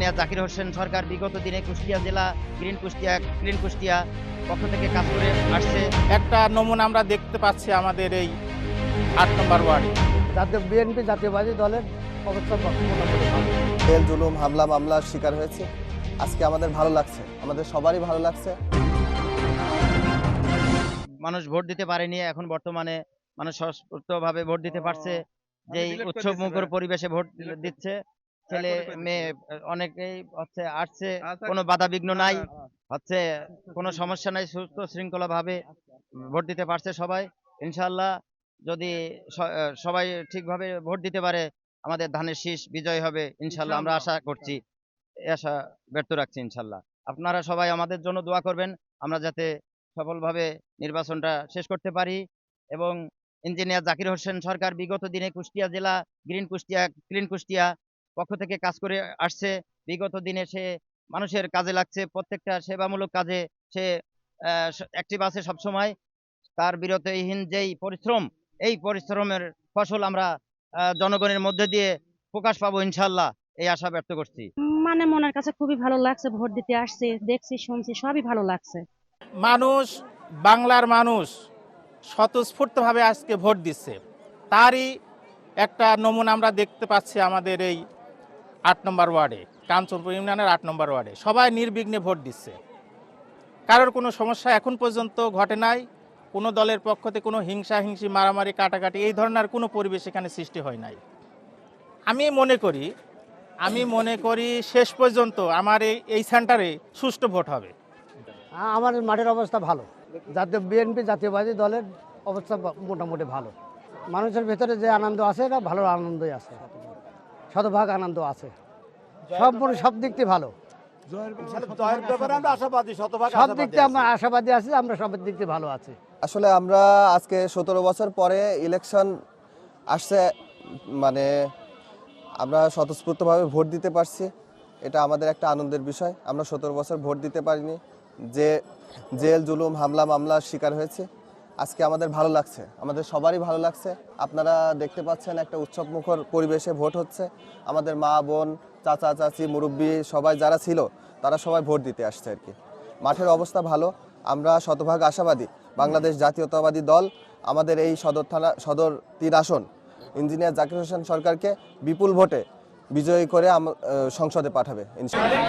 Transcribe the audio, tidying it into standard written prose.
Engineer Zakir Hossain সরকার বিগত দিনে কুষ্টিয়া জেলা ক্লিন কুষ্টিয়া পক্ষ থেকে কাজ করে আসছে। একটা নমুনা আমরা দেখতে পাচ্ছি আমাদের এই ৮ নম্বর ওয়ার্ডে। জাতীয় বিএনপি জাতীয়বাদী দলের অবস্থান মোটামুটি ভালো। জেল জুলুম হামলা মামলার শিকার হয়েছে। আজকে আমাদের ভালো লাগছে, আমাদের সবারই ভালো লাগছে। মানুষ ভোট দিতে পারেনি, এখন বর্তমানে মানুষ স্বতঃস্ফূর্তভাবে ভোট দিতে পারছে। যেই উৎসব মুখর পরিবেশে ভোট দিচ্ছে, ছেলে মেয়ে অনেকেই হচ্ছে আসছে, কোনো বাধা বিঘ্ন নাই, হচ্ছে কোনো সমস্যা নাই, সুস্থ শৃঙ্খলা ভাবে ভোট দিতে পারছে সবাই। ইনশাআল্লাহ যদি সবাই ঠিকভাবে ভোট দিতে পারে, আমাদের ধানের শীষ বিজয় হবে ইনশাআল্লাহ। আমরা আশা করছি, এই আশা ব্যর্থ রাখছি ইনশাআল্লাহ। আপনারা সবাই আমাদের জন্য দোয়া করবেন, আমরা যাতে সফলভাবে নির্বাচনটা শেষ করতে পারি। এবং ইঞ্জিনিয়ার জাকির হোসেন সরকার বিগত দিনে কুষ্টিয়া জেলা ক্লিন কুষ্টিয়া পক্ষ থেকে কাজ করে আসছে। বিগত দিনে সে মানুষের কাজে লাগছে, প্রত্যেকটা সেবামূলক কাজে সে অ্যাক্টিভ আছে সবসময়। তার বিরতিহীন যেই পরিশ্রম, এই পরিশ্রমের ফসল আমরা জনগণের মধ্যে দিয়ে প্রকাশ পাবো ইনশাল্লাহ, এই আশা ব্যক্ত করছি। মানে মনের কাছে খুবই ভালো লাগছে, ভোট দিতে আসছি, দেখছি শুনছি সবই ভালো লাগছে। মানুষ, বাংলার মানুষ স্বতঃস্ফূর্তভাবে আজকে ভোট দিচ্ছে, তারই একটা নমুনা আমরা দেখতে পাচ্ছি আমাদের এই ৮ নম্বর ওয়ার্ডে, কাঞ্চনপুর ইউনিয়নের ৮ নম্বর ওয়ার্ডে। সবাই নির্বিঘ্নে ভোট দিচ্ছে, কারোর কোনো সমস্যা এখন পর্যন্ত ঘটে নাই। কোনো দলের পক্ষ থেকে কোনো হিংসি মারামারি কাটাকাটি এই ধরনের কোনো পরিবেশ এখানে সৃষ্টি হয় নাই। আমি মনে করি শেষ পর্যন্ত আমার এই সেন্টারে সুষ্ঠু ভোট হবে। আমাদের মাঠের অবস্থা ভালো, জাতীয় বিএনপি জাতীয়বাদী দলের অবস্থা মোটামুটি ভালো। মানুষের ভেতরে যে আনন্দ আছে, এটা ভালো আনন্দই আছে, শতভাগ আনন্দ আছে, সব দিক থেকে ভালো। সব দিক থেকে আমরা আশাবাদী আছি, আমরা সব দিক থেকে ভালো আছি। আসলে আমরা আজকে 17 বছর পরে ইলেকশন আসছে, মানে আমরা স্বতঃস্ফূর্তভাবে ভোট দিতে পারছি, এটা আমাদের একটা আনন্দের বিষয়। আমরা 17 বছর ভোট দিতে পারিনি, যে জেল জুলুম হামলা মামলার শিকার হয়েছে। আজকে আমাদের ভালো লাগছে, আমাদের সবারই ভালো লাগছে। আপনারা দেখতে পাচ্ছেন একটা উৎসব মুখর পরিবেশে ভোট হচ্ছে। আমাদের মা বোন চাচা চাচি মুরব্বী সবাই যারা ছিল, তারা সবাই ভোট দিতে আসছে আর কি। মাঠের অবস্থা ভালো, আমরা শতভাগ আশাবাদী বাংলাদেশ জাতীয়তাবাদী দল আমাদের এই সদর 3 আসন ইঞ্জিনিয়ার জাকির হোসেন সরকারকে বিপুল ভোটে বিজয়ী করে সংসদে পাঠাবে ইনশাআল্লাহ।